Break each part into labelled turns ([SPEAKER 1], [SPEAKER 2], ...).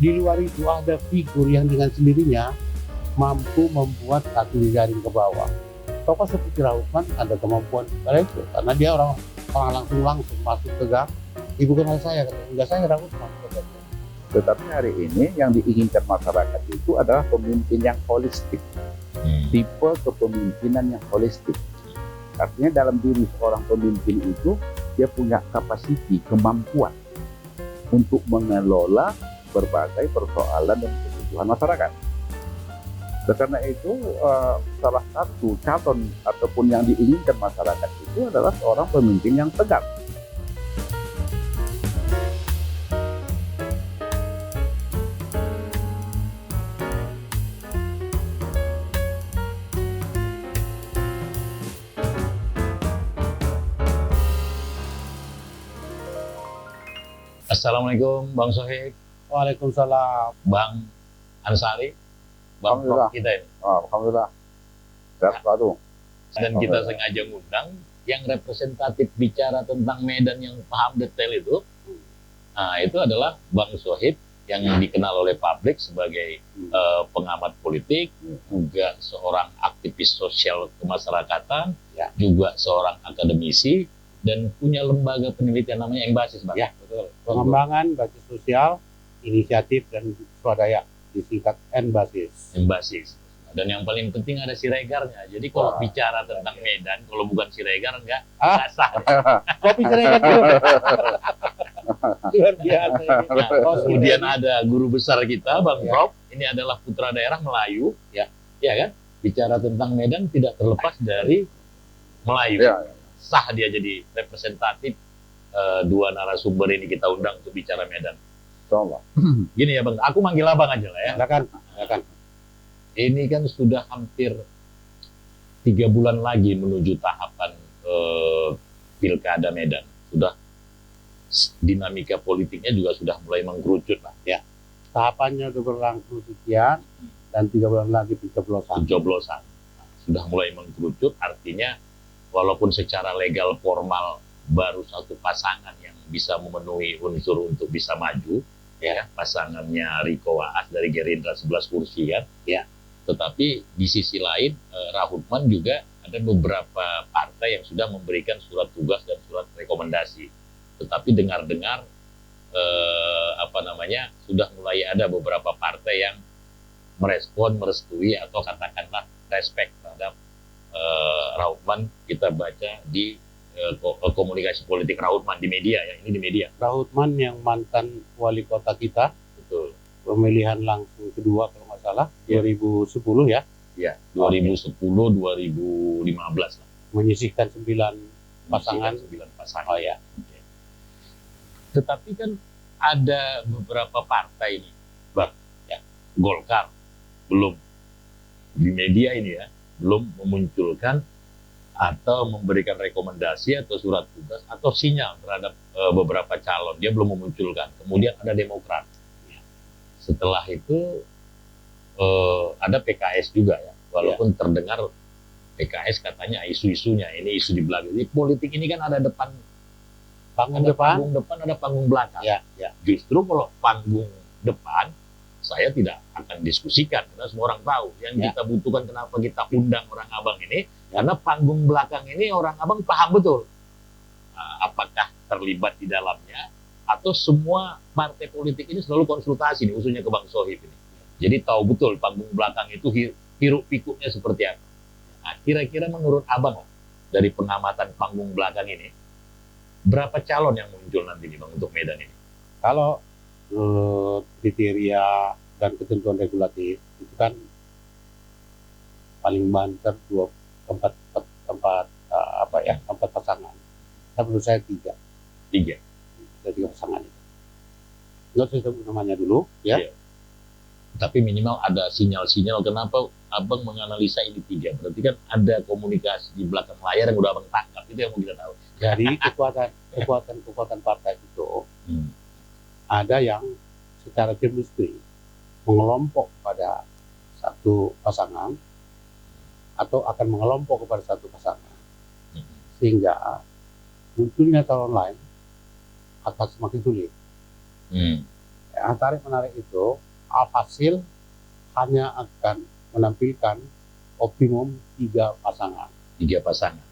[SPEAKER 1] Di luar itu ada figur yang dengan sendirinya mampu membuat kaki dijaring ke bawah. Tokoh seperti Rahutman ada kemampuan pada itu, karena dia orang langsung masuk ke gang. Ibu kenal saya, enggak, saya Rahutman.
[SPEAKER 2] Tetapi hari ini yang diinginkan masyarakat itu adalah pemimpin yang holistik, tipe kepemimpinan yang holistik. Artinya dalam diri seorang pemimpin itu dia punya kapasiti, kemampuan untuk mengelola berbagai persoalan dan kebutuhan masyarakat. Karena itu salah satu calon ataupun yang diinginkan masyarakat itu adalah seorang pemimpin yang tegar.
[SPEAKER 3] Assalamualaikum Bang Sohib.
[SPEAKER 1] Waalaikumsalam.
[SPEAKER 3] Bang Ansari, Bang Prof kita ini.
[SPEAKER 2] Alhamdulillah. Sehat selalu.
[SPEAKER 3] Dan kita sengaja ngundang yang representatif bicara tentang Medan yang paham detail itu. Nah, itu adalah Bang Sohib yang dikenal oleh publik sebagai pengamat politik, juga seorang aktivis sosial kemasyarakatan, juga seorang akademisi, dan punya lembaga penelitian namanya Embasis, Bang.
[SPEAKER 1] Ya, betul. Pengembangan basis sosial, inisiatif, dan swadaya, disingkat Embasis.
[SPEAKER 3] Embasis. Dan yang paling penting ada Siregarnya. Jadi kalau bicara tentang Medan, kalau bukan Siregar nggak sah.
[SPEAKER 1] Kopi Siregar dulu. Luar biasa.
[SPEAKER 3] Nah, kemudian ada guru besar kita, Bang Prof. Ini adalah putra daerah Melayu, ya kan? Bicara tentang Medan tidak terlepas dari Melayu. Sah dia jadi representatif. Dua narasumber ini kita undang untuk bicara Medan. Gini ya Bang, aku manggil abang aja lah ya.
[SPEAKER 1] Silakan.
[SPEAKER 3] Ini kan sudah hampir 3 bulan lagi menuju tahapan pilkada Medan. Sudah dinamika politiknya juga sudah mulai mengkerucut lah.
[SPEAKER 1] Ya, tahapannya sudah berlangsung sekian dan 3 bulan lagi pencoblosan.
[SPEAKER 3] Sudah mulai mengkerucut, artinya walaupun secara legal formal baru satu pasangan yang bisa memenuhi unsur untuk bisa maju, ya pasangannya Riko Waas dari Gerindra 11 kursi kan, ya. Tetapi di sisi lain Rahutman juga ada beberapa partai yang sudah memberikan surat tugas dan surat rekomendasi. Tetapi dengar-dengar sudah mulai ada beberapa partai yang merespon, merestui atau katakanlah respect terhadap Rahutman. Kita baca di komunikasi politik Rahutman di media ya, ini di media.
[SPEAKER 1] Rahutman yang mantan wali kota kita,
[SPEAKER 3] betul.
[SPEAKER 1] Pemilihan langsung kedua kalau nggak salah, 2010 ya.
[SPEAKER 3] Ya, 2010 2015 lah.
[SPEAKER 1] Menyisihkan 9 pasangan. Oh ya.
[SPEAKER 3] Okay. Tetapi kan ada beberapa partai ini, Bang, ya, Golkar belum di media ini ya, belum memunculkan atau memberikan rekomendasi atau surat tugas atau sinyal terhadap beberapa calon. Dia belum memunculkan. Kemudian ada Demokrat. Setelah itu ada PKS juga ya. Walaupun terdengar PKS katanya isu-isunya ini isu di belakang. Jadi politik ini kan ada panggung depan, ada panggung belakang.
[SPEAKER 1] Ya.
[SPEAKER 3] Justru kalau panggung depan saya tidak akan diskusikan karena semua orang tahu. Yang kita butuhkan kenapa kita undang orang abang ini, karena panggung belakang ini orang abang paham betul apakah terlibat di dalamnya atau semua partai politik ini selalu konsultasi nih, khususnya ke Bang Sohib ini. Jadi tahu betul panggung belakang itu hiruk pikuknya seperti apa. Nah, kira-kira menurut abang dari pengamatan panggung belakang ini, berapa calon yang muncul nanti nih Bang untuk Medan ini?
[SPEAKER 1] Kalau kriteria dan ketentuan regulatif itu kan paling banter tempat pasangan. Menurut saya 3 pasangan itu. Nggak usah sebut namanya dulu, ya.
[SPEAKER 3] Iya. Tapi minimal ada sinyal-sinyal. Kenapa abang menganalisa ini 3? Berarti kan ada komunikasi di belakang layar yang udah abang tangkap. Itu yang mau kita tahu.
[SPEAKER 1] Jadi kekuatan partai itu ada yang secara chemistry mengelompok pada satu pasangan atau akan mengelompok kepada satu pasangan, sehingga munculnya calon lain akan semakin sulit. tarik menarik itu alhasil hanya akan menampilkan optimum 3 pasangan.
[SPEAKER 3] 3 pasangan.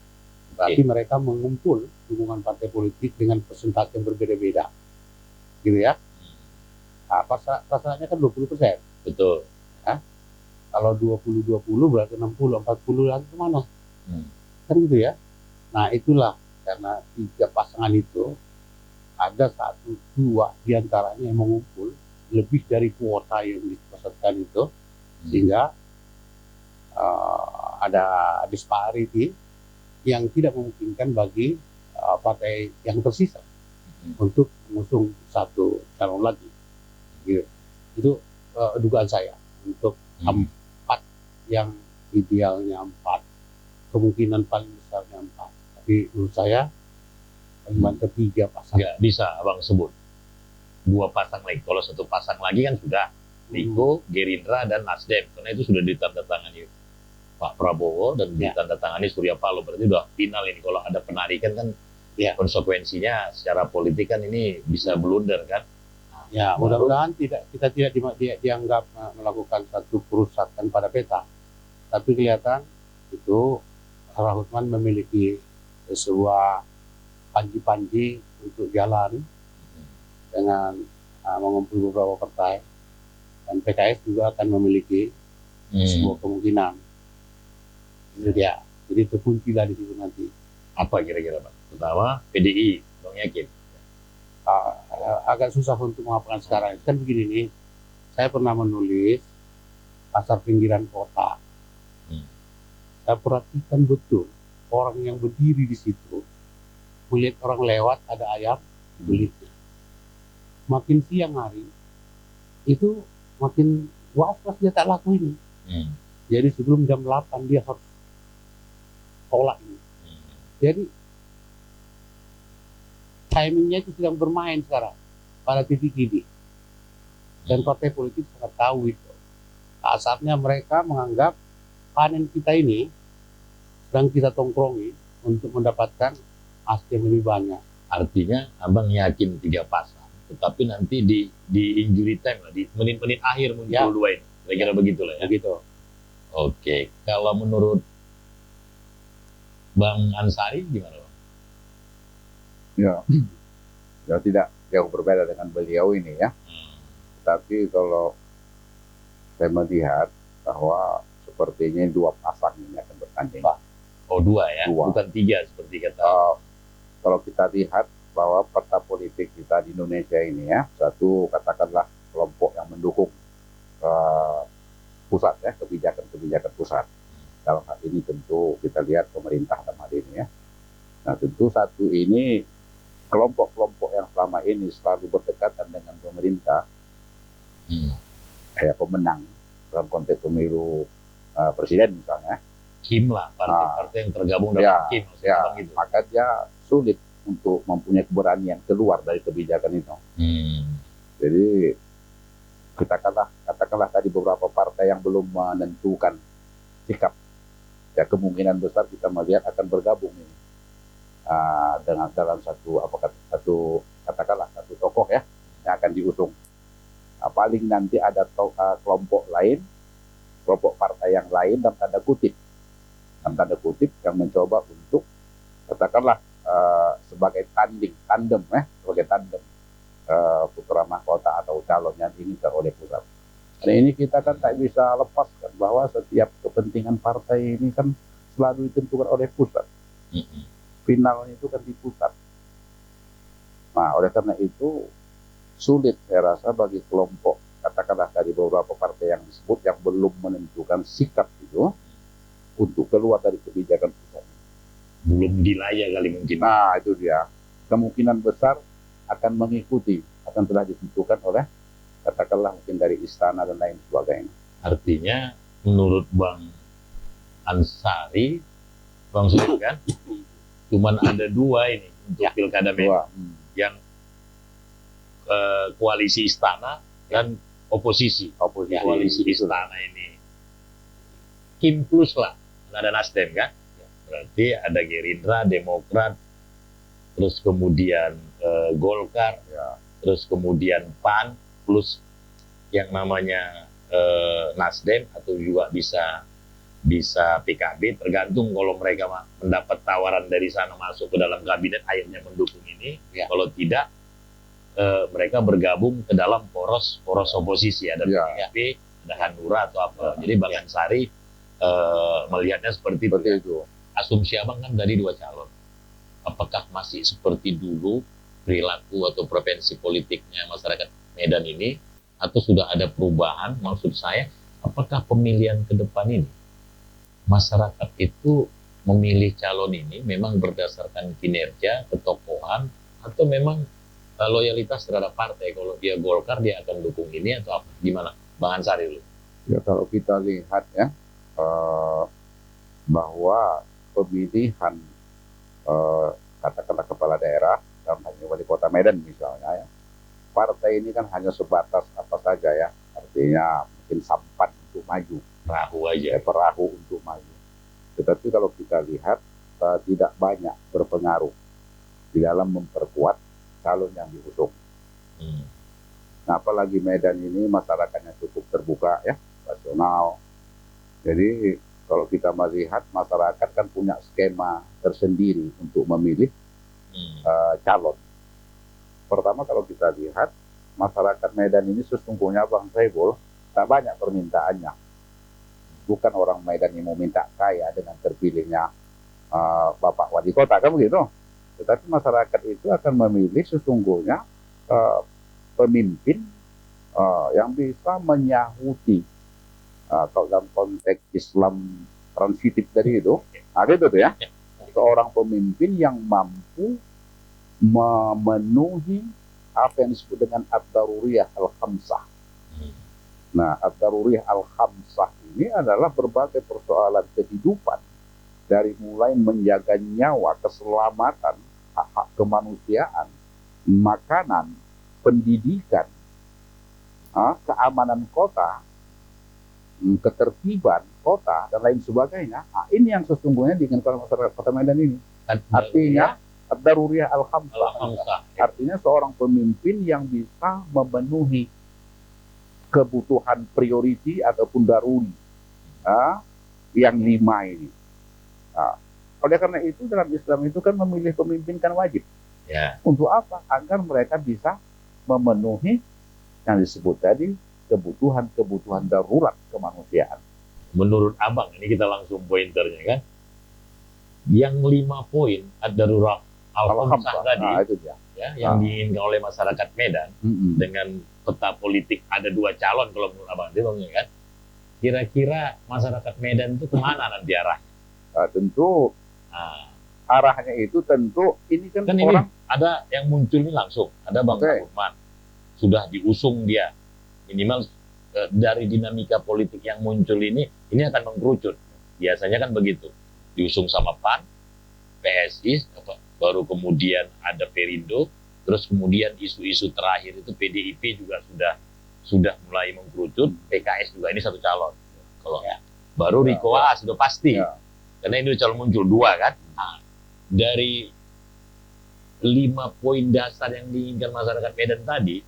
[SPEAKER 1] Berarti mereka mengumpul dukungan partai politik dengan persentase yang berbeda-beda, gitu ya. Nah, pasangannya kan 20%.
[SPEAKER 3] Betul.
[SPEAKER 1] Kalau 20-20 berarti 60-40 lagi kemana? Kan gitu ya. Nah itulah karena 3 pasangan itu ada 1-2 diantaranya yang mengumpul lebih dari kuota yang dipesertakan itu, sehingga ada disparity yang tidak memungkinkan bagi partai yang tersisa untuk mengusung 1 calon lagi. Gitu. Itu dugaan saya untuk 4 yang idealnya 4, kemungkinan paling besarnya 4. Tapi menurut saya paling banter 3 pasang.
[SPEAKER 3] Nggak bisa abang sebut 2 pasang lagi. Kalau 1 pasang lagi kan sudah Niko, Gerindra, dan Nasdem. Karena itu sudah ditandatangani Pak Prabowo dan ditandatangani Surya Paloh. Berarti udah final ini. Kalau ada penarikan kan konsekuensinya secara politik kan ini bisa blunder kan.
[SPEAKER 1] Ya, mudah-mudahan kita tidak dianggap melakukan satu perusakan pada peta. Tapi kelihatan itu Rahutman memiliki sebuah panji-panji untuk jalan dengan mengumpul beberapa partai, dan PKS juga akan memiliki sebuah kemungkinan. Itu dia. Jadi terkuncilah di situ nanti.
[SPEAKER 3] Apa kira-kira Pak? Pertama PDI, Bang yakin?
[SPEAKER 1] Agak susah untuk mengatakan sekarang. Kan begini nih, saya pernah menulis pasar pinggiran kota. Saya perhatikan betul orang yang berdiri di situ, melihat orang lewat ada ayam belitnya. Makin siang hari itu makin was-was dia tak laku ini. Jadi sebelum jam 8 dia harus tolak ini. Jadi timingnya itu sedang bermain sekarang pada titik ini, dan partai politik sangat tahu itu. Kasarnya mereka menganggap panen kita ini sedang kita tongkrongi untuk mendapatkan hasil yang lebih banyak.
[SPEAKER 3] Artinya abang yakin 3 pasang, tetapi nanti di injury time lah, di menit-menit akhir muncul 2 ini. Kira-kira begitulah ya.
[SPEAKER 1] Begitu.
[SPEAKER 3] Oke, kalau menurut Bang Ansari gimana Bang?
[SPEAKER 2] Ya tidak jauh berbeda dengan beliau ini ya. Tapi kalau saya melihat bahwa sepertinya 2 pasang ini akan bertanding.
[SPEAKER 3] Oh 2 ya,
[SPEAKER 2] 2.
[SPEAKER 3] bukan 3 seperti kata.
[SPEAKER 2] Kalau kita lihat bahwa peta politik kita di Indonesia ini ya, satu katakanlah kelompok yang mendukung pusat ya, kebijakan-kebijakan pusat. Dalam hal ini tentu kita lihat pemerintah dalam hal ini ya. Nah tentu satu ini kelompok-kelompok yang selama ini selalu berdekatan dengan pemerintah, kayak pemenang dalam konteks pemilu presiden misalnya.
[SPEAKER 3] Kim lah, partai-partai yang tergabung dalam Kim. Gitu.
[SPEAKER 2] Maka dia sulit untuk mempunyai keberanian keluar dari kebijakan itu. Jadi katakanlah tadi beberapa partai yang belum menentukan sikap, ya kemungkinan besar kita melihat akan bergabung ini dengan dalam satu katakanlah satu tokoh ya yang akan diusung. Paling nanti ada kelompok lain, kelompok partai yang lain dalam tanda kutip yang mencoba untuk katakanlah sebagai tandem putra mahkota atau calon yang diinginkan oleh pusat. Dan ini kita kan tak bisa lepaskan bahwa setiap kepentingan partai ini kan selalu ditentukan oleh pusat. Finalnya itu kan di pusat. Nah, oleh karena itu sulit saya rasa bagi kelompok katakanlah dari beberapa partai yang disebut yang belum menentukan sikap itu untuk keluar dari kebijakan pusat.
[SPEAKER 3] Belum dilaya kali mungkin.
[SPEAKER 2] Nah, itu dia. Kemungkinan besar akan mengikuti, akan telah ditentukan oleh katakanlah mungkin dari istana dan lain sebagainya.
[SPEAKER 3] Artinya menurut Bang Ansari, Bang Sulit kan, cuman ada 2 ini untuk pilkada Medan, yang koalisi istana dan oposisi. Koalisi istana ini Kim plus lah, nggak ada Nasdem kan, berarti ada Gerindra, Demokrat, terus kemudian Golkar, terus kemudian PAN, plus yang namanya Nasdem atau juga bisa PKB, tergantung kalau mereka mendapat tawaran dari sana masuk ke dalam kabinet akhirnya mendukung ini.
[SPEAKER 1] Ya.
[SPEAKER 3] Kalau tidak mereka bergabung ke dalam poros oposisi, ada PKB, ada Hanura atau apa. Jadi Bang Ansari melihatnya seperti itu. Asumsi Abang kan dari 2 calon. Apakah masih seperti dulu perilaku atau preferensi politiknya masyarakat Medan ini, atau sudah ada perubahan? Maksud saya, apakah pemilihan ke depan ini masyarakat itu memilih calon ini memang berdasarkan kinerja, ketokohan, atau memang loyalitas terhadap partai? Kalau dia Golkar, dia akan dukung ini atau apa? Gimana, Bang Ansari dulu?
[SPEAKER 2] Ya, kalau kita lihat ya, bahwa pemilihan katakanlah kepala daerah, dalam hal ini wali kota Medan misalnya ya, partai ini kan hanya sebatas apa saja ya, artinya mungkin sampan untuk maju,
[SPEAKER 3] Perahu aja.
[SPEAKER 2] perahu untuk maju. Tetapi kalau kita lihat tidak banyak berpengaruh di dalam memperkuat calon yang diusung. Nah, apalagi Medan ini masyarakatnya cukup terbuka ya, rasional. Jadi kalau kita melihat masyarakat kan punya skema tersendiri untuk memilih calon. Pertama, kalau kita lihat masyarakat Medan ini sesungguhnya Bang Saiful tak banyak permintaannya. Bukan orang Medan yang mau minta kaya dengan terpilihnya Bapak Wali Kota, kan begitu. Tetapi masyarakat itu akan memilih sesungguhnya pemimpin yang bisa menyahuti, kalau dalam konteks Islam transitif dari itu, ada itu tuh ya, seorang pemimpin yang mampu memenuhi apa yang disebut dengan ad-daruriyah al-khamsah. Nah, ad-daruriyah al-khamsah ini adalah berbagai persoalan kehidupan, dari mulai menjaga nyawa, keselamatan, hak-hak kemanusiaan, makanan, pendidikan, keamanan kota, ketertiban kota, dan lain sebagainya. Nah, ini yang sesungguhnya diinginkan masyarakat Kota Medan ini. Artinya ad-daruriyah al-khamsah. Artinya seorang pemimpin yang bisa memenuhi kebutuhan priority ataupun daruri yang 5 ini. Oleh karena itu dalam Islam itu kan memilih pemimpin kan wajib.
[SPEAKER 3] Ya.
[SPEAKER 2] Untuk apa? Agar mereka bisa memenuhi yang disebut tadi kebutuhan darurat kemanusiaan.
[SPEAKER 3] Menurut Abang, ini kita langsung pointernya kan, yang 5 poin ad-darurat al-khamsah tadi,
[SPEAKER 2] itu dia.
[SPEAKER 3] Ya, yang diinginkan oleh masyarakat Medan dengan peta politik ada 2 calon kalau menurut Abang itu kan, kira-kira masyarakat Medan itu kemana nanti arahnya?
[SPEAKER 2] Tentu arahnya itu tentu ini kan orang
[SPEAKER 3] ini ada yang muncul ini langsung, ada Bang Rahman sudah diusung dia. Minimal dari dinamika politik yang muncul ini akan mengkerucut. Biasanya kan begitu. Diusung sama PAN, PSI, baru kemudian ada Perindo, terus kemudian isu-isu terakhir itu PDIP juga sudah mulai mengkerucut, PKS juga ini 1 calon. Kalau baru Rikoa sudah pasti. Karena ini calon muncul 2 kan. Nah, dari 5 poin dasar yang diinginkan masyarakat Medan tadi,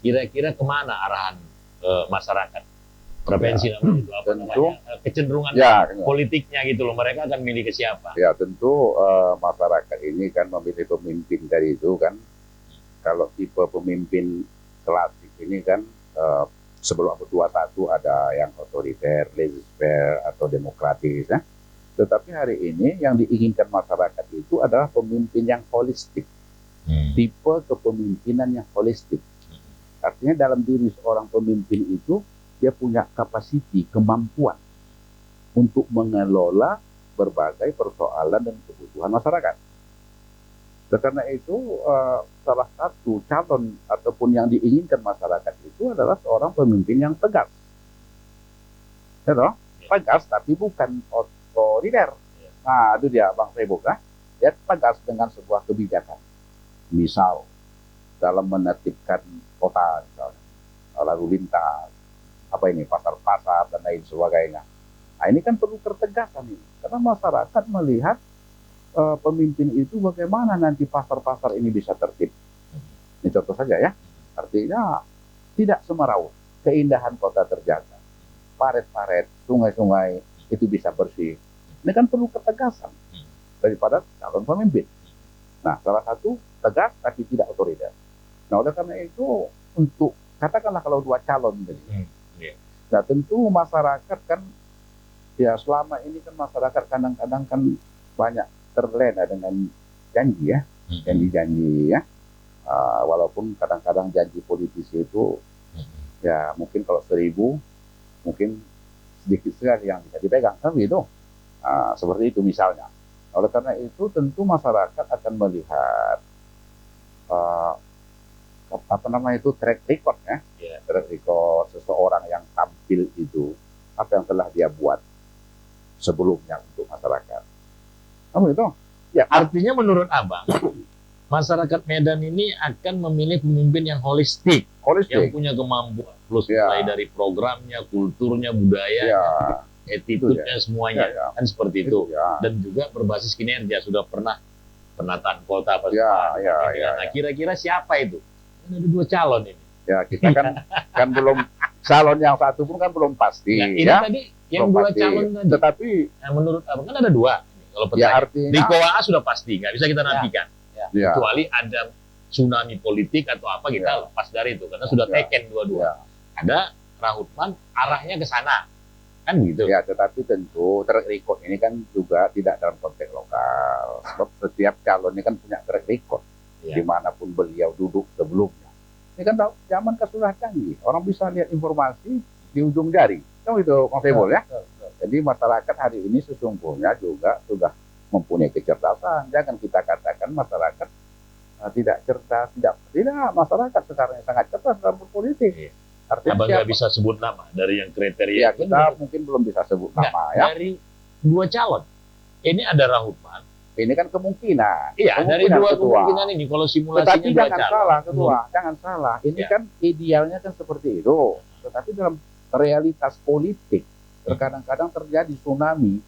[SPEAKER 3] kira-kira kemana arahan masyarakat? Preferensi kecenderungan politiknya gitu loh, mereka akan milih ke siapa? Ya
[SPEAKER 2] tentu masyarakat ini kan memilih pemimpin dari itu kan. Kalau tipe pemimpin klasik ini kan sebelum abad 21 ada yang otoriter, laissez-faire atau demokratis ya. Tetapi hari ini yang diinginkan masyarakat itu adalah pemimpin yang holistik. Tipe kepemimpinan yang holistik. Artinya dalam diri seorang pemimpin itu dia punya kapasiti, kemampuan untuk mengelola berbagai persoalan dan kebutuhan masyarakat. Karena itu salah satu calon ataupun yang diinginkan masyarakat itu adalah seorang pemimpin yang tegas. Tegas tapi bukan otoriter. Nah, itu dia Bang Saiful. Dia tegas dengan sebuah kebijakan. Misal dalam menertibkan kota misalnya, lalu lintas, pasar-pasar dan lain sebagainya. Nah, ini kan perlu ketegasan ini, karena masyarakat melihat pemimpin itu bagaimana nanti pasar-pasar ini bisa tertib. Ini contoh saja ya, artinya tidak semeraut, keindahan kota terjaga, paret-paret, sungai-sungai itu bisa bersih. Ini kan perlu ketegasan daripada calon pemimpin. Nah, salah satu tegas tapi tidak otoriter. Nah, oleh karena itu untuk katakanlah kalau dua calon tadi. Nah, tentu masyarakat kan ya selama ini kan masyarakat kadang-kadang kan banyak terlena dengan janji ya, janji-janji ya. Walaupun kadang-kadang janji politisi itu ya mungkin kalau 1000 mungkin sedikit sekali yang bisa dipegang kan gitu. Seperti itu misalnya. Oleh karena itu tentu masyarakat akan melihat apa namanya itu track record ya, track record seseorang yang tampil itu apa yang telah dia buat sebelumnya untuk masyarakat. Kamu itu? Ya,
[SPEAKER 3] Artinya menurut Abang, masyarakat Medan ini akan memilih pemimpin yang holistik, yang
[SPEAKER 2] holistik.
[SPEAKER 3] punya kemampuan plus
[SPEAKER 2] Ya.
[SPEAKER 3] mulai dari programnya, kulturnya, budaya,
[SPEAKER 2] Ya,
[SPEAKER 3] attitude-nya semuanya
[SPEAKER 2] Ya, ya.
[SPEAKER 3] kan seperti itu.
[SPEAKER 2] ya.
[SPEAKER 3] Dan juga berbasis kinerja, sudah pernah penataan kota apa
[SPEAKER 2] Ya,
[SPEAKER 3] semua.
[SPEAKER 2] ya,
[SPEAKER 3] Nah,
[SPEAKER 2] ya.
[SPEAKER 3] kira-kira siapa itu? Kan ada 2 calon ini.
[SPEAKER 2] Ya, kita kan belum calon yang satu pun kan belum pasti
[SPEAKER 3] Nah, ini
[SPEAKER 2] ya.
[SPEAKER 3] tadi yang
[SPEAKER 2] Belum
[SPEAKER 3] 2
[SPEAKER 2] pasti.
[SPEAKER 3] calon tadi.
[SPEAKER 2] Tetapi
[SPEAKER 3] Nah, menurut Abang kan ada 2. Kalau
[SPEAKER 2] ya
[SPEAKER 3] petanya.
[SPEAKER 2] artinya
[SPEAKER 3] Riko Waas sudah pasti, nggak bisa kita nafikan.
[SPEAKER 2] ya,
[SPEAKER 3] Kecuali ada tsunami politik atau apa, kita
[SPEAKER 2] Ya.
[SPEAKER 3] lepas dari itu. Karena sudah
[SPEAKER 2] Ya.
[SPEAKER 3] taken dua-dua.
[SPEAKER 2] ya,
[SPEAKER 3] Ada Rahutman, arahnya ke sana. Kan begitu.
[SPEAKER 2] ya, tetapi tentu track record ini kan juga tidak dalam konteks lokal. Sebab setiap calon ini kan punya track record
[SPEAKER 3] Ya.
[SPEAKER 2] dimanapun beliau duduk sebelumnya. Ini kan zaman sudah canggih, orang bisa lihat informasi di ujung jari. Kan itu Kang Febol ya. Jadi masyarakat hari ini sesungguhnya juga sudah mempunyai kecerdasan. Jangan kita katakan masyarakat tidak cerdas, tidak. Masyarakat sekarang sangat cerdas dalam berpolitik.
[SPEAKER 3] Iya.
[SPEAKER 2] Artinya
[SPEAKER 3] Abang
[SPEAKER 2] siapa?
[SPEAKER 3] nggak bisa sebut nama dari yang kriteria.
[SPEAKER 2] Ya,
[SPEAKER 3] itu
[SPEAKER 2] kita mungkin belum bisa sebut
[SPEAKER 3] Nggak,
[SPEAKER 2] nama ya.
[SPEAKER 3] dari 2 calon. Ini ada Rahutman.
[SPEAKER 2] Ini kan kemungkinan.
[SPEAKER 3] Iya, dari
[SPEAKER 2] Kemungkinan
[SPEAKER 3] 2
[SPEAKER 2] ketua.
[SPEAKER 3] kemungkinan ini. Kalau simulasinya
[SPEAKER 2] Tetapi
[SPEAKER 3] 2
[SPEAKER 2] jangan
[SPEAKER 3] calon.
[SPEAKER 2] salah ketua, jangan salah. Ini
[SPEAKER 3] Ya.
[SPEAKER 2] kan idealnya kan seperti itu. Tetapi dalam realitas politik terkadang-kadang terjadi tsunami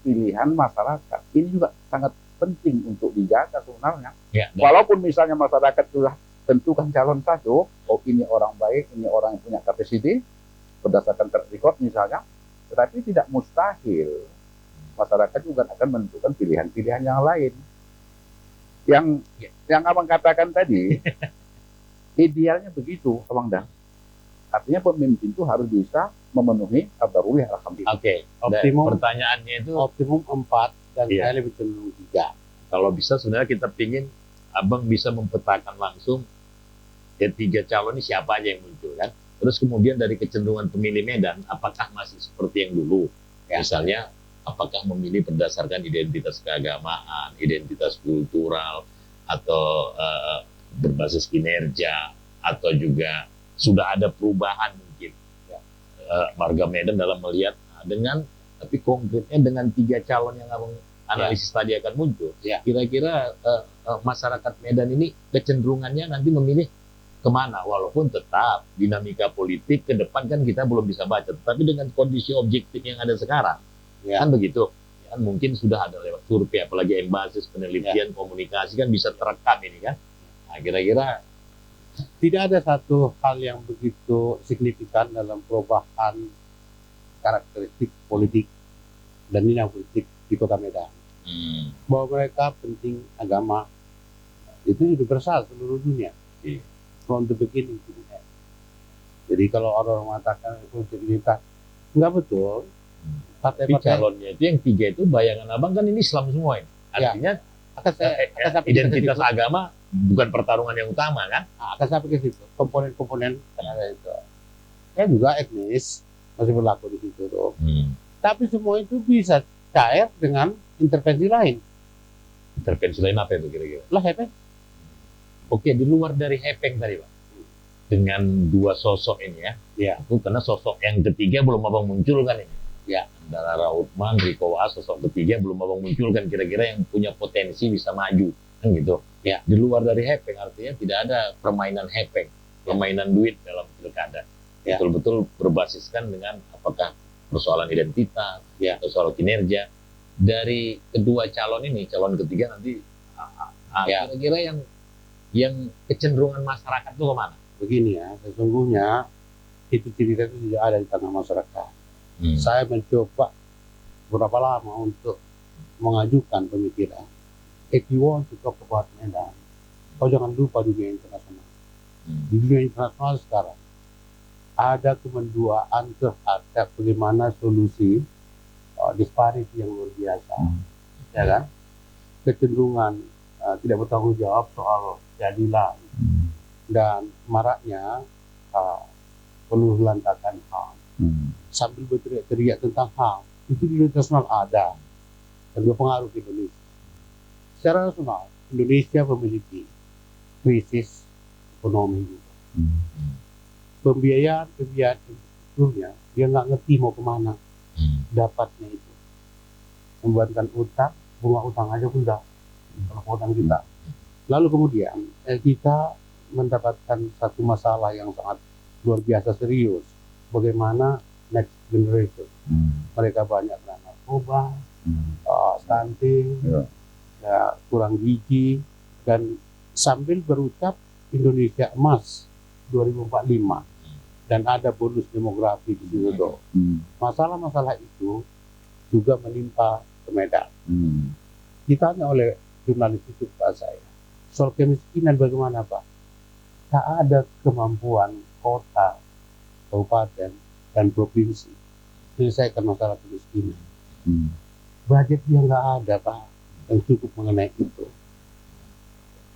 [SPEAKER 2] pilihan masyarakat. Ini juga sangat penting untuk dijaga sebenarnya.
[SPEAKER 3] Ya, dan
[SPEAKER 2] Walaupun misalnya masyarakat sudah tentukan calon satu, oh ini orang baik, ini orang yang punya kapasiti berdasarkan track record misalnya, tetapi tidak mustahil masyarakat juga akan menentukan pilihan-pilihan yang lain. Yang abang katakan tadi, idealnya begitu, abang Dan. Artinya pemimpin itu harus bisa memenuhi ad-daruri alhamdulillah.
[SPEAKER 3] Oke.
[SPEAKER 1] Optimum.
[SPEAKER 3] Pertanyaannya itu
[SPEAKER 1] Optimum 4 dan
[SPEAKER 3] Iya.
[SPEAKER 1] saya lebih cenderung 3.
[SPEAKER 3] kalau bisa sebenarnya kita pingin Abang bisa mempetakan langsung ya 3 calon ini siapa aja yang muncul kan. Terus kemudian dari kecenderungan pemilih Medan, apakah masih seperti yang dulu?
[SPEAKER 1] Ya.
[SPEAKER 3] Misalnya, apakah memilih berdasarkan identitas keagamaan, identitas kultural, atau berbasis kinerja, atau juga sudah ada perubahan mungkin warga Medan dalam melihat dengan, tapi konkretnya dengan 3 calon yang abang analisis tadi akan muncul.
[SPEAKER 1] Ya.
[SPEAKER 3] Kira-kira masyarakat Medan ini kecenderungannya nanti memilih kemana, walaupun tetap dinamika politik ke depan kan kita belum bisa baca, tapi dengan kondisi objektif yang ada sekarang
[SPEAKER 1] Ya.
[SPEAKER 3] kan begitu kan, mungkin sudah ada lewat survei, apalagi basis penelitian komunikasi kan bisa terekam ini kan. Nah, kira-kira
[SPEAKER 1] Tidak ada satu hal yang begitu signifikan dalam perubahan karakteristik politik dan dinamika politik di Kota Medan. Bahwa mereka penting agama itu universal seluruh dunia.
[SPEAKER 3] Iya.
[SPEAKER 1] From the beginning to the end. Jadi kalau orang mengatakan inklusivitas, nggak betul.
[SPEAKER 3] tapi
[SPEAKER 1] Partai-partai
[SPEAKER 3] calonnya itu yang 3 itu bayangan abang kan ini Islam semua ini. Artinya
[SPEAKER 1] akan sampai
[SPEAKER 3] identitas
[SPEAKER 1] ke situ.
[SPEAKER 3] agama bukan pertarungan yang utama kan.
[SPEAKER 1] Akan sampai ke situ. Komponen-komponen kan ada itu. Ya juga etnis masih berlaku di situ tuh. Tapi semua itu bisa cair dengan intervensi lain.
[SPEAKER 3] Intervensi lain apa itu kira-kira?
[SPEAKER 1] Lah Hepeng.
[SPEAKER 3] Oke, di luar dari Hepeng tadi Pak, dengan 2 sosok ini ya.
[SPEAKER 1] Iya.
[SPEAKER 3] Itu karena sosok yang ketiga belum abang munculkan ini.
[SPEAKER 1] Ya.
[SPEAKER 3] Antara Rahutman, Riko Waas, sosok ketiga belum abang munculkan kira-kira yang punya potensi bisa maju kan gitu.
[SPEAKER 1] Ya.
[SPEAKER 3] Di luar dari Hepeng artinya tidak ada permainan Hepeng, permainan duit dalam pilkada.
[SPEAKER 1] Ya.
[SPEAKER 3] Betul-betul berbasiskan dengan apakah persoalan identitas,
[SPEAKER 1] Ya.
[SPEAKER 3] atau soal kinerja. Dari kedua calon ini, calon ketiga nanti
[SPEAKER 1] Ya.
[SPEAKER 3] kira-kira yang kecenderungan masyarakat itu kemana?
[SPEAKER 1] begini ya, sesungguhnya itu cerita itu tidak ada di tengah masyarakat. Saya mencoba berapa lama untuk mengajukan pemikiran. If you want to talk about Medan, kau jangan lupa dunia internasional. Di dunia internasional sekarang ada kemenduaan terhadap bagaimana solusi disparity yang luar biasa, ya kan? Kecenderungan tidak bertanggung jawab soal keadilan dan maraknya penulantakan HAM sambil berteriak-teriak tentang HAM. Itu di internasional ada dan berpengaruh di Indonesia. Secara nasional, Indonesia memiliki krisis ekonomi juga. Pembiayaan infrastrukturnya, dia nggak ngerti mau kemana dapatnya itu. Membuatkan utang, bunga utang aja pun dah kalau utang kita. Lalu kemudian kita mendapatkan satu masalah yang sangat luar biasa serius. Bagaimana next generation? Mereka banyak kena narkoba, stunting, ya, kurang gizi, dan sambil berucap Indonesia emas 2045 dan ada bonus demografi di situ. Masalah-masalah itu juga menimpa ke Medan. Ditanya oleh jurnalis itu Pak saya, soal kemiskinan bagaimana Pak? Tak ada kemampuan kota, kabupaten, dan provinsi menyelesaikan masalah kemiskinan. Budgetnya nggak ada Pak yang cukup mengenai itu.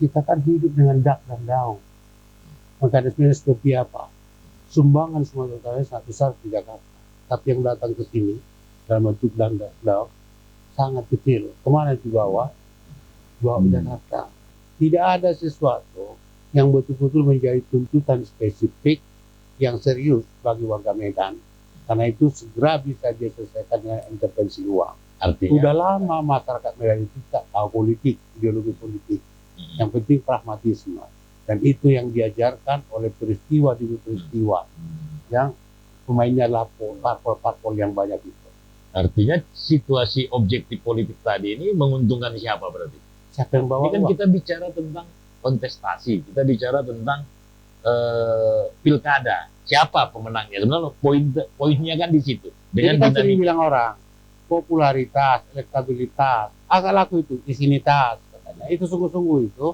[SPEAKER 1] Kita kan hidup dengan dak dan daun. Mekanismenya seperti apa? Sumbangan Sumatera Utara sangat besar di Jakarta, tapi yang datang ke sini dalam bentuk dak dan daun sangat kecil. Kemana dibawa? Bawa ke Jakarta. Tidak ada sesuatu yang betul-betul menjadi tuntutan spesifik yang serius bagi warga Medan. Karena itu segera bisa diselesaikan dengan intervensi uang.
[SPEAKER 3] Artinya,
[SPEAKER 1] sudah lama masyarakat Medan itu tak tahu politik, ideologi politik. Yang penting pragmatisme. Dan itu yang diajarkan oleh peristiwa demi peristiwa. Yang pemainnya adalah parpol-parpol yang banyak itu.
[SPEAKER 3] artinya situasi objektif politik tadi ini menguntungkan siapa berarti?
[SPEAKER 1] Siapa yang bawa
[SPEAKER 3] Ini kan
[SPEAKER 1] uang?
[SPEAKER 3] kita bicara tentang kontestasi, kita bicara tentang pilkada. Siapa pemenangnya? Sebenarnya poinnya kan di situ.
[SPEAKER 1] Jadi
[SPEAKER 3] Dengan
[SPEAKER 1] kan sering
[SPEAKER 3] dinamika.
[SPEAKER 1] bilang orang, popularitas, elektabilitas, agak laku itu, isinitas katanya. Itu sungguh-sungguh itu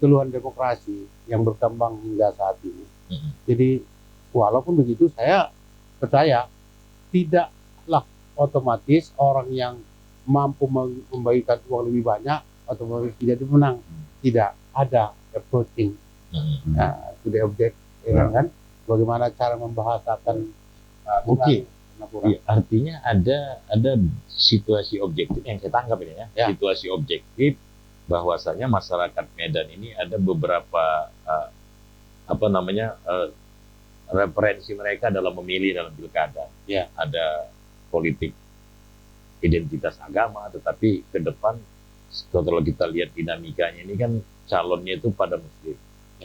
[SPEAKER 1] keluhan demokrasi yang berkembang hingga saat ini. Jadi walaupun begitu saya percaya tidaklah otomatis orang yang mampu membagikan uang lebih banyak otomatis tidak dimenang. Tidak ada approaching to the object, ya kan? Bagaimana cara membahasakan
[SPEAKER 3] Oke.
[SPEAKER 1] Singapura.
[SPEAKER 3] Ya, artinya ada situasi objektif yang saya tangkap ini ya.
[SPEAKER 1] Ya.
[SPEAKER 3] Situasi objektif bahwasanya masyarakat Medan ini ada beberapa referensi mereka dalam memilih dalam pilkada.
[SPEAKER 1] Ya.
[SPEAKER 3] Ada politik identitas agama, tetapi ke depan kalau kita lihat dinamikanya ini kan calonnya itu pada Muslim.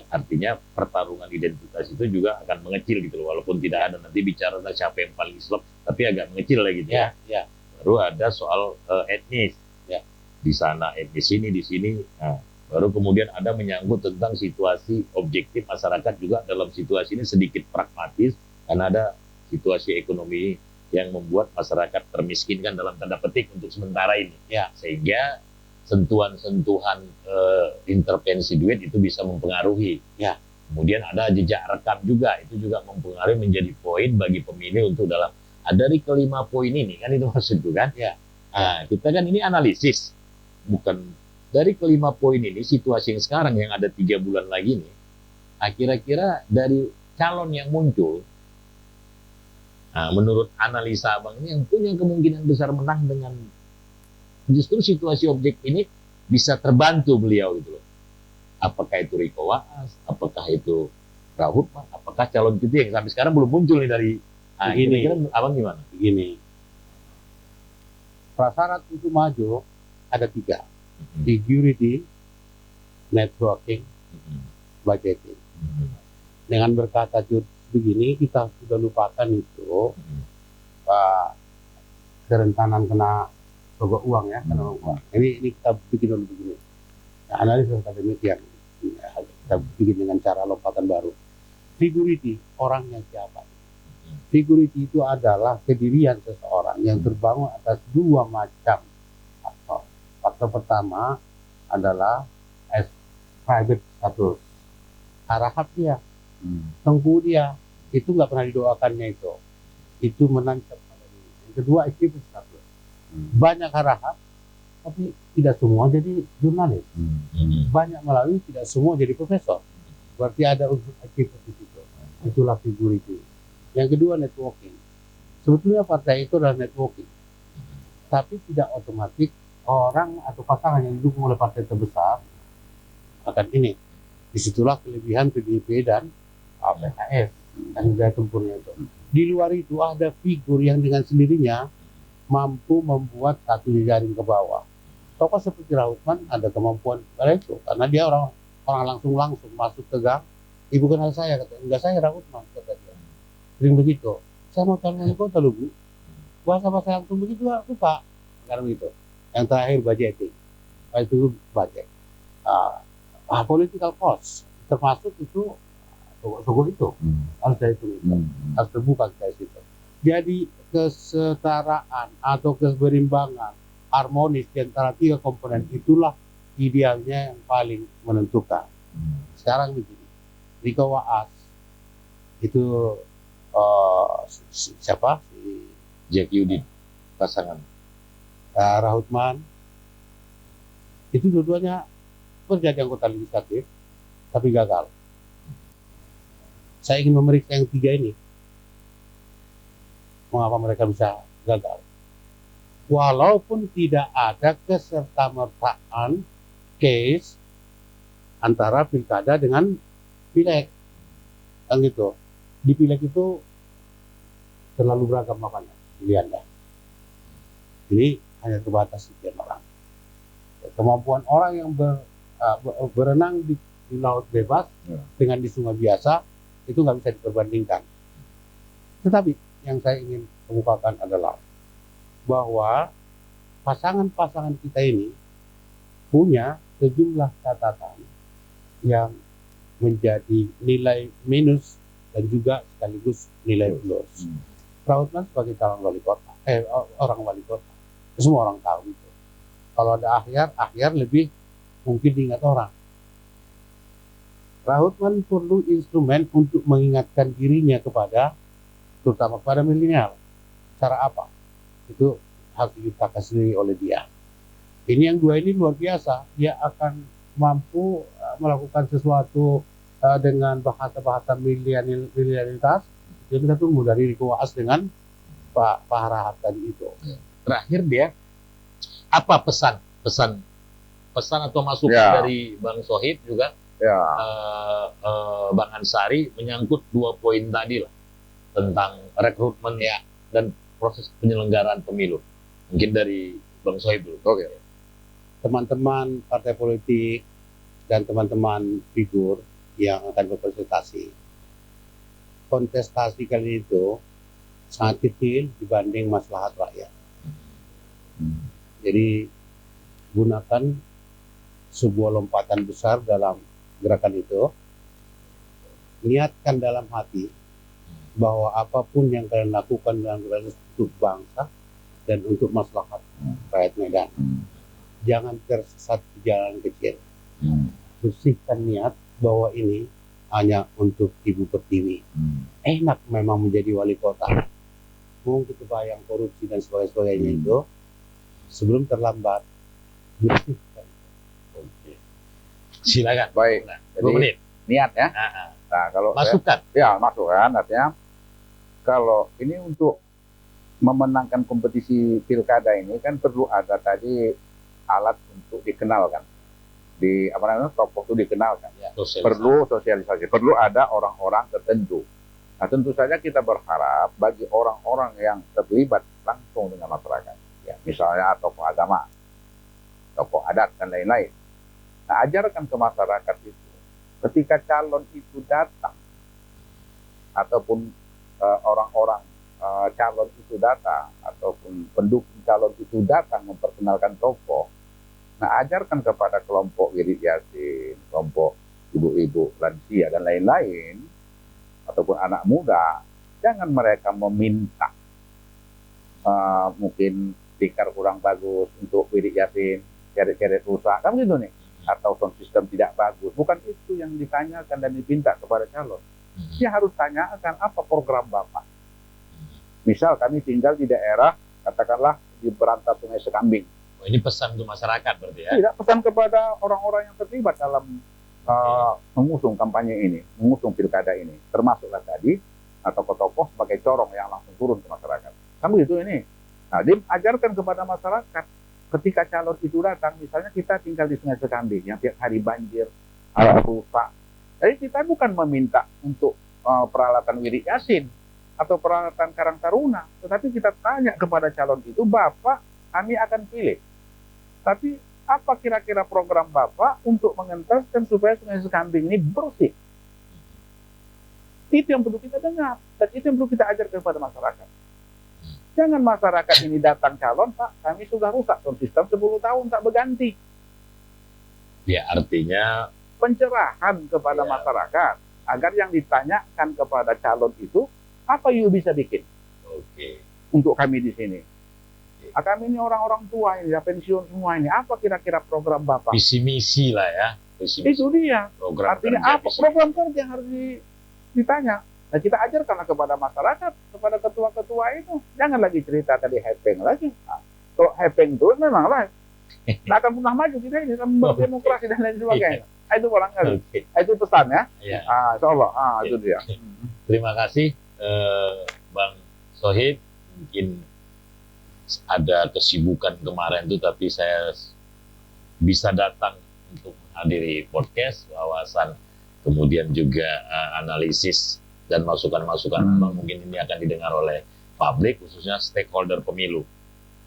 [SPEAKER 3] Artinya pertarungan identitas itu juga akan mengecil gitu loh, walaupun tidak ada nanti bicara tentang siapa yang paling Islam, tapi agak mengecil lah gitu ya.
[SPEAKER 1] Ya.
[SPEAKER 3] Baru ada soal etnis,
[SPEAKER 1] Ya.
[SPEAKER 3] di sana etnis ini, di sini. Nah, baru kemudian ada menyangkut tentang situasi objektif masyarakat juga dalam situasi ini sedikit pragmatis karena ada situasi ekonomi yang membuat masyarakat termiskinkan dalam tanda petik untuk sementara ini.
[SPEAKER 1] Ya.
[SPEAKER 3] Sehingga sentuhan-sentuhan intervensi duit itu bisa mempengaruhi.
[SPEAKER 1] Ya.
[SPEAKER 3] Kemudian ada jejak rekam juga, itu juga mempengaruhi menjadi poin bagi pemilih untuk dalam. Dari kelima poin ini kan itu maksudku kan.
[SPEAKER 1] Ya.
[SPEAKER 3] Nah, kita kan ini analisis, bukan dari kelima poin ini situasi yang sekarang yang ada 3 bulan lagi nih. Nah, kira-kira dari calon yang muncul, nah, menurut analisa abang ini yang punya kemungkinan besar menang dengan justru situasi objek ini bisa terbantu beliau gitu loh. Apakah itu Riko Waas, apakah itu Rahutman, apakah calon kita yang sampai sekarang belum muncul nih dari
[SPEAKER 1] Begini.
[SPEAKER 3] kira-kira abang gimana?
[SPEAKER 1] Begini, prasyarat untuk maju ada 3, security, networking, budgeting. Dengan berkata begini kita sudah lupakan itu kerentanan kena sogok uang ya, kena uang. Ini kita bikin dulu begini. Nah, analisis akademik yang kita bikin dengan cara lompatan baru. Figurity, orangnya siapa? Figurity itu adalah kedirian seseorang yang terbangun atas dua macam faktor. Faktor pertama adalah private status, harap dia, tengku dia, itu nggak pernah didoakannya itu menancap pada diri. Yang kedua achievement status, banyak harap tapi tidak semua jadi jurnalis, banyak melalui tidak semua jadi profesor, berarti ada unsur achievement di situ, itulah figurity. Yang kedua networking, sebetulnya partai itu adalah networking, tapi tidak otomatis orang atau pasangan yang didukung oleh partai terbesar akan ini. Disitulah kelebihan PDIP dan PKS dan gaya tempurnya itu. Di luar itu ada figur yang dengan sendirinya mampu membuat satu jejaring ke bawah. Tokoh seperti Rautman ada kemampuan pada itu karena dia orang langsung masuk ke gang. Ibu kenal saya, kata enggak, saya Rautman, kata dia. Sering begitu. Saya mau calon wali kota loh, Bu. Bahasa langsung begitu, Pak. Karena begitu. Yang terakhir budgeting. Itu budget. Political cost termasuk itu toko itu harus dari itu harus terbuka dari situ. Jadi kesetaraan atau keberimbangan harmonis di antara tiga komponen itulah idealnya yang paling menentukan. Sekarang begini, Riko Waas itu siapa?
[SPEAKER 3] Jack Yudin pasangan
[SPEAKER 1] Rautman itu dua-duanya menjadi anggota legislatif tapi gagal. Saya ingin memeriksa yang tiga ini, mengapa mereka bisa gagal walaupun tidak ada kesertamertaan case antara pilkada dengan pileg, kan gitu. Di pileg itu terlalu beragam makanya pilihannya, ini hanya terbatas sekian orang. Kemampuan orang yang berenang di laut bebas dengan di sungai biasa itu nggak bisa diperbandingkan. Tetapi yang saya ingin kemukakan adalah bahwa pasangan-pasangan kita ini punya sejumlah catatan yang menjadi nilai minus dan juga sekaligus nilai plus. Rautman sebagai calon wali kota, orang wali kota, semua orang tahu itu. Kalau ada Ahyar lebih mungkin diingat orang. Rautman perlu instrumen untuk mengingatkan dirinya terutama kepada milenial. Cara apa? Itu harus diciptakan sendiri oleh dia. Ini yang dua ini luar biasa. Dia akan mampu melakukan sesuatu dengan bahasa-bahasa milenialitas. Jadi kita tunggu dari Riko Waas dengan Pak Harahap tadi itu.
[SPEAKER 3] Terakhir dia, apa pesan atau masukan dari Bang Sohib juga, Bang Ansari menyangkut dua poin tadi lah tentang rekrutmen dan proses penyelenggaraan pemilu. Mungkin dari Bang Sohib dulu.
[SPEAKER 2] Oke.
[SPEAKER 1] Teman-teman partai politik dan teman-teman figur yang akan berkontestasi. Kontestasi kali itu sangat kecil dibanding maslahat rakyat. Jadi gunakan sebuah lompatan besar dalam gerakan itu. Niatkan dalam hati bahwa apapun yang kalian lakukan dalam gerakan untuk bangsa dan untuk maslahat rakyat Medan. Jangan tersesat di jalan kecil. Bersihkan niat bahwa ini hanya untuk Ibu Pertiwi. Enak memang menjadi wali kota. Mungkin kebayang korupsi dan sebagainya itu. Sebelum terlambat, bersihkan.
[SPEAKER 3] Silakan.
[SPEAKER 2] Baik.
[SPEAKER 3] Nah,
[SPEAKER 2] Jadi
[SPEAKER 3] 2 menit.
[SPEAKER 2] niat ya. Nah, kalau
[SPEAKER 3] Masukan.
[SPEAKER 2] masukan artinya kalau ini untuk memenangkan kompetisi pilkada ini kan perlu ada tadi alat untuk dikenalkan. Tokoh itu dikenalkan. Perlu sosialisasi, perlu ada orang-orang tertentu. Nah, tentu saja kita berharap bagi orang-orang yang terlibat langsung dengan masyarakat, ya, misalnya tokoh agama, tokoh adat dan lain-lain. Nah, ajarkan ke masyarakat itu, ketika calon itu datang ataupun orang-orang calon itu datang ataupun pendukung calon itu datang memperkenalkan tokoh. Nah, ajarkan kepada kelompok Wirid Yasin, kelompok ibu-ibu lansia dan lain-lain ataupun anak muda, jangan mereka meminta mungkin tikar kurang bagus untuk Widik Yasin, ceret-ceret rusak, kan gitu nih, atau sound system tidak bagus. Bukan itu yang ditanyakan dan dipinta kepada calon. Dia harus tanyakan apa program Bapak. Misal kami tinggal di daerah, katakanlah di Berantas Sungai Sekambing.
[SPEAKER 3] Oh, ini pesan untuk masyarakat berarti ya?
[SPEAKER 2] Tidak, pesan kepada orang-orang yang terlibat dalam mengusung kampanye ini, mengusung pilkada ini, termasuklah tadi tokoh-tokoh sebagai corong yang langsung turun ke masyarakat. Kan begitu ini. Nah, diajarkan kepada masyarakat ketika calon itu datang, misalnya kita tinggal di Sungai Sekambing yang tiap hari banjir, rusak. Jadi kita bukan meminta untuk peralatan Widik Yasin atau peralatan Karang Taruna, tetapi kita tanya kepada calon itu, Bapak, kami akan pilih. Tapi apa kira-kira program Bapak untuk mengentaskan supaya Sungai Sekambing ini bersih? Itu yang perlu kita dengar, dan itu yang perlu kita ajarkan kepada masyarakat. Jangan masyarakat ini datang calon, Pak, kami sudah rusak sound system 10 tahun tak berganti.
[SPEAKER 3] Ya, artinya
[SPEAKER 2] Pencerahan kepada masyarakat, agar yang ditanyakan kepada calon itu, apa you bisa bikin untuk kami di sini. Kami ini orang-orang tua ini, ya pensiun semua ini, apa kira-kira program Bapak?
[SPEAKER 3] visi misi lah ya. Visi -misi.
[SPEAKER 2] Itu dia.
[SPEAKER 3] Program
[SPEAKER 2] Artinya
[SPEAKER 3] kerja,
[SPEAKER 2] apa program kerja yang harus ditanya. Nah, kita ajarkanlah kepada masyarakat, kepada ketua-ketua itu. Jangan lagi cerita tadi hepeng lagi. Nah, kalau hepeng terus memanglah tidak akan pernah maju kita ini dalam berdemokrasi dan lain sebagainya. Itu barangkali. Itu pesannya.
[SPEAKER 3] Ya.
[SPEAKER 2] Insya Allah. Itu dia.
[SPEAKER 3] Terima kasih Bang Sohib. Mungkin ada kesibukan kemarin itu, tapi saya bisa datang untuk menghadiri podcast wawasan, kemudian juga analisis dan masukan-masukan Abang. Mungkin ini akan didengar oleh publik, khususnya stakeholder pemilu,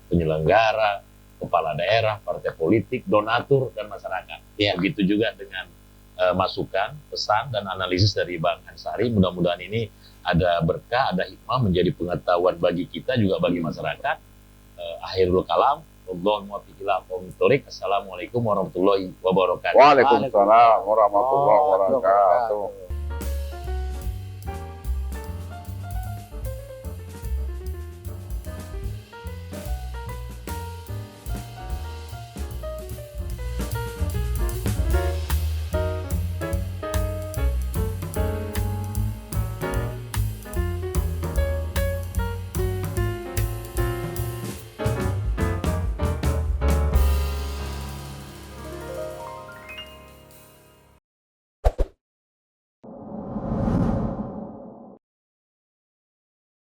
[SPEAKER 3] penyelenggara, kepala daerah, partai politik, donatur, dan masyarakat. Ya. Begitu juga dengan masukan, pesan, dan analisis dari Bang Ansari. Mudah-mudahan ini ada berkah, ada hikmah, menjadi pengetahuan bagi kita, juga bagi masyarakat. Akhirul kalam. Assalamualaikum warahmatullahi wabarakatuh.
[SPEAKER 2] Waalaikumsalam warahmatullahi wabarakatuh.